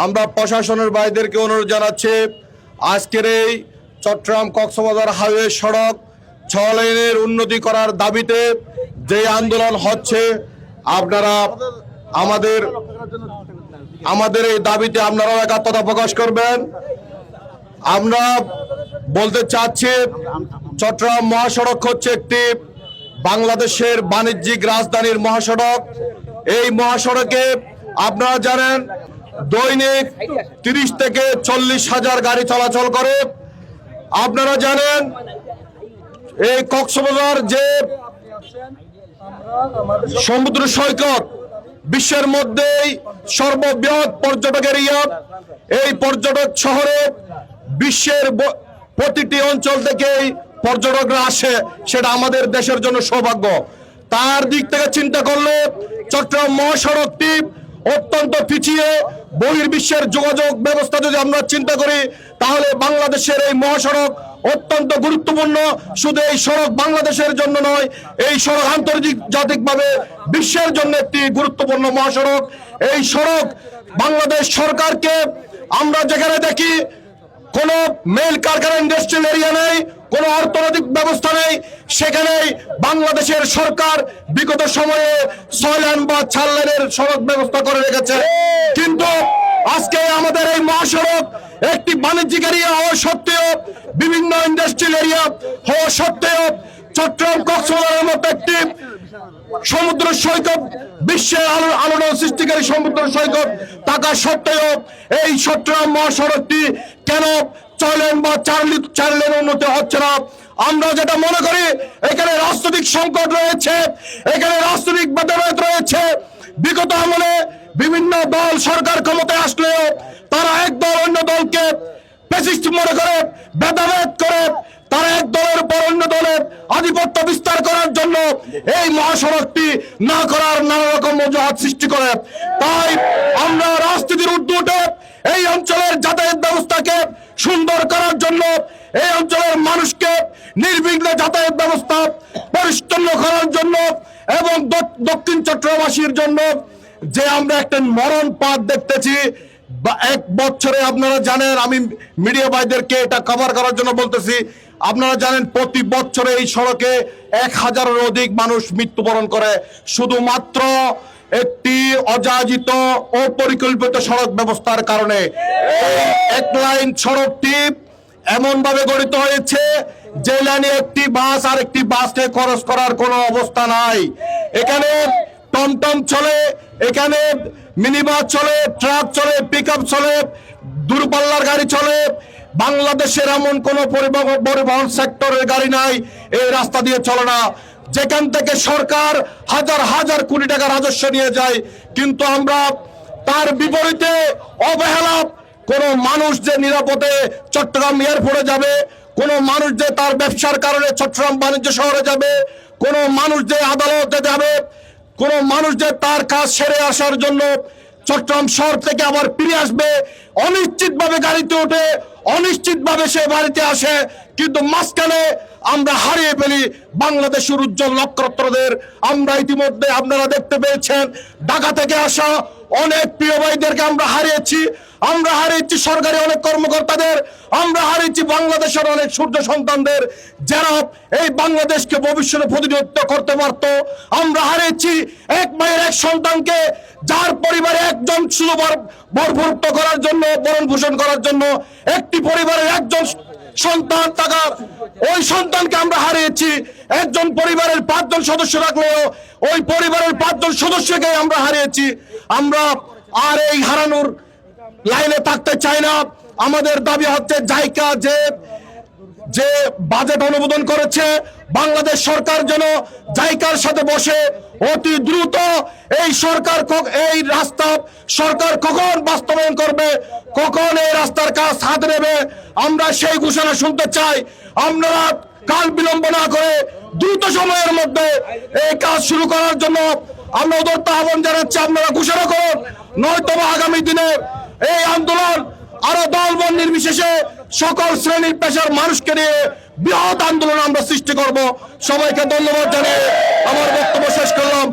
আমরা প্রশাসনের ভাইদেরকে অনুরোধ জানাচ্ছি, আজকের এই চট্টগ্রাম কক্সবাজার হাইওয়ে সড়ক 6 লেনের উন্নতি করার দাবিতে যে আন্দোলন হচ্ছে, আপনারা আমাদের এই দাবিতে আপনারাও একাত্মতা প্রকাশ করবেন। আমরা বলতে চাচ্ছি, চট্টগ্রাম মহাসড়ক হচ্ছে একটি বাংলাদেশের বাণিজ্যিক রাজধানীর মহাসড়ক। এই মহাসড়কে আপনারা জানেন দৈনিক 30 থেকে 40 হাজার গাড়ি চলাচল করে। আপনারা জানেন এই কক্সবাজার যে সমুদ্র সৈকত বিশ্বের মধ্যেই সর্ববৃহৎ পর্যটক এরিয়া। এই পর্যটক শহরে বিশ্বের প্রতিটি অঞ্চল থেকেই পর্যটকরা আসে, সেটা আমাদের দেশের জন্য সৌভাগ্য। তার দিক থেকে চিন্তা করলে চট্টগ্রাম মহাসড়কটি অত্যন্ত পিছিয়ে। বহির্বিশ্বের যোগাযোগ ব্যবস্থা যদি আমরা চিন্তা করি, তাহলে বাংলাদেশের এই মহাসড়ক অত্যন্ত গুরুত্বপূর্ণ। শুধু এই সড়ক বাংলাদেশের জন্য নয়, এই সড়ক আন্তর্জাতিকভাবে বিশ্বের জন্য একটি গুরুত্বপূর্ণ মহাসড়ক। এই সড়ক বাংলাদেশ সরকারকে আমরা যেখানে দেখি কোনো মেল কারখানা ইন্ডাস্ট্রিয়াল এরিয়া নেই, কোনো অর্থনৈতিক ব্যবস্থা নেই, সেখানেই বাংলাদেশের সরকার বিগত সময়ে 6 লেন বা 4 লেনের সড়ক ব্যবস্থা করে রেখেছে। কিন্তু আজকে আমাদের এই মহাসড়ক একটি বাণিজ্যিক এরিয়া হওয়া সত্ত্বেও, বিভিন্ন ইন্ডাস্ট্রিয়াল এরিয়া হওয়া সত্ত্বেও, চট্টগ্রাম কক্সবাজারের মতো একটি সমুদ্র সৈকত, বিশ্বের আলোড়ন সৃষ্টিকারী সমুদ্র সৈকত থাকা সত্ত্বেও এই চট্টগ্রাম মহাসড়কটি কেন 6 লেন বা 4 লেন উন্নতি হচ্ছে না? আমরা যেটা মনে করি, এখানে রাজনৈতিক সংকট রয়েছে, এখানে রাজনৈতিক ভেদাভেদ রয়েছে। বিগত আমলে বিভিন্ন দল সরকার ক্ষমতায় আসলেও তারা এক দল অন্য দলকে ফ্যাসিস্ট মনে করে, ভেদাভেদ করে, তারা এক দলের উপর অন্য দলের আধিপত্য বিস্তার করার জন্য এই মহাসড়কটি না করার নানা রকম অজুহাত সৃষ্টি করে। তাই আমরা রাজনীতির ঊর্ধ্বে উঠে এই অঞ্চলের যাতায়াত ব্যবস্থাকে সুন্দর করার জন্য, এই অঞ্চলের মানুষকে নির্বিঘ্নে যাতায়াত ব্যবস্থা পরিচ্ছন্ন করার জন্য এবং দক্ষিণ চট্টগ্রামবাসীর জন্য যে আমরা একটা মরণ পাথ দেখতেছি, এক বছরে আপনারা জানেন, আমি মিডিয়া ভাইদেরকে এটা কভার করার জন্য বলতেছি, আপনারা জানেন প্রতি বছরে এই সড়কে 1000-এর অধিক মানুষ মৃত্যুবরণ করে, শুধুমাত্র একটি অযাচিত অপরিকল্পিত সড়ক ব্যবস্থার কারণে। এক লাইন সড়কটি এমন ভাবে গঠিত হয়েছে যে লাইনে একটি বাস আর একটি বাসকে ক্রস করার কোনো অবস্থা নাই। এখানে টমটম চলে, এখানে মিনিবাস চলে, ট্রাক চলে, পিকআপ চলে, দূরপাল্লার গাড়ি চলে। বাংলাদেশের এমন কোনো পরিবহন সেক্টরের গাড়ি নাই এই রাস্তা দিয়ে চলে না, যেখান থেকে সরকার হাজার হাজার কোটি টাকা রাজস্ব নিয়ে যায়। কিন্তু আমরা তার বিপরীতে অবহেলা, কোনো মানুষ যে নিরাপদে চট্টগ্রাম এয়ারপোর্টে যাবে, কোনো মানুষ যে তার ব্যবসার কারণে চট্টগ্রাম বাণিজ্য শহরে যাবে, কোনো মানুষ যে আদালতে যাবে, কোনো মানুষ যে তার কাজ সেরে আসার জন্য চট্টগ্রাম শহর থেকে আবার ফিরে আসবে, অনিশ্চিতভাবে গাড়িতে ওঠে, অনিশ্চিতভাবে সে বাড়িতে আসে। কিন্তু মাঝখানে আমরা হারিয়ে ফেলি বাংলাদেশের উজ্জ্বল নক্ষত্রদের। আমরা ইতিমধ্যে আপনারা দেখতে পেয়েছেন, ঢাকা থেকে আসা অনেক প্রিয় ভাইদেরকে আমরা হারিয়েছি। আমরা হারিয়েছি সরকারি অনেক কর্মকর্তাদের, আমরা হারিয়েছি বাংলাদেশের অনেক সূর্য সন্তানদের, যারা এই বাংলাদেশকে ভবিষ্যতে প্রতিনিধিত্ব করতে পারত। আমরা হারিয়েছি এক মায়ের এক সন্তানকে, যার পরিবারে একজন শুধু বরভুক্ত করার জন্য, বরণ পোষণ করার জন্য একটি পরিবারের একজন সন্তান থাকা, ওই সন্তানকে আমরা হারিয়েছি। একজন পরিবারের 5 জন সদস্য রাখলেও ওই পরিবারের 5 জন সদস্যকে আমরা হারিয়েছি। আমরা আর এই হারানোর লাইনে থাকতে চাই না। আমাদের দাবি হচ্ছে, জাইকা যে বাজেট অনুমোদন করেছে, বাংলাদেশ সরকার যেন জাইকার সাথে বসে অতি দ্রুত এই সরকার, এই রাস্তা সরকার কখন বাস্তবায়ন করবে, কখন এই রাস্তার কাজ হাতে নেবে, আমরা সেই ঘোষণা শুনতে চাই। আপনারা কাল বিলম্ব না করে দ্রুত সময়ের মধ্যে এই কাজ শুরু করার জন্য আমরা উদারত আহ্বান জানাচ্ছি। আপনারা ঘোষণা করুন, নয়তো আগামী দিনে এই আন্দোলন আরো দলবল নির্বিশেষে সকল শ্রেণীর পেশার মানুষকে নিয়ে বৃহৎ আন্দোলন আমরা সৃষ্টি করব। সবাইকে ধন্যবাদ জানিয়ে আমার বক্তব্য শেষ করলাম।